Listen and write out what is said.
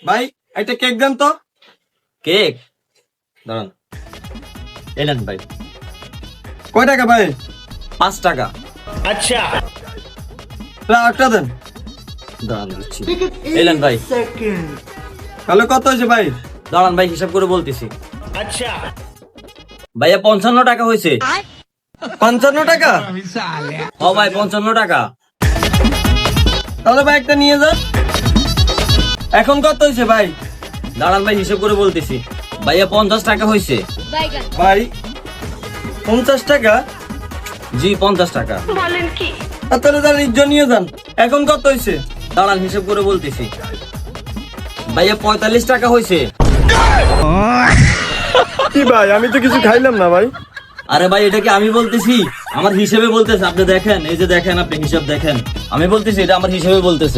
ভাই একটা কেক দেন তো। কেক দাঁড়ান, এলেন ভাই। কয় টাকা ভাই? 5 টাকা। একটা দেন। দাঁড়ান দিচ্ছি। এলেন ভাই। তাহলে কত হয়েছে ভাই? দাঁড়ান ভাই, হিসাব করে বলতেছি। ভাইয়া 55 টাকা হয়েছে। 55 টাকা? ও ভাই 55 টাকা। তাহলে ভাই একটা নিয়ে যান। এখন কত হয়েছে ভাই? দাঁড়ান ভাই, হিসাব করে বলতেছি। ভাইয়া 50 টাকা হয়েছে। ভাই 50 টাকা? জি 50 টাকা। তাহলে যান ইজ্জত নিয়ে যান। এখন কত হয়েছে? দাঁড়ান হিসাব করে বলতেছি। ভাইয়া 45 টাকা হয়েছে। কি ভাই, আমি তো কিছু খাইলাম না ভাই। আরে ভাই এটা কি আমি বলতেছি? আমার হিসেবে বলতেছে, আপনি দেখেন, এই যে দেখেন, আপনি হিসাব দেখেন। আমি বলতেছি এটা আমার হিসেবে বলতেছে।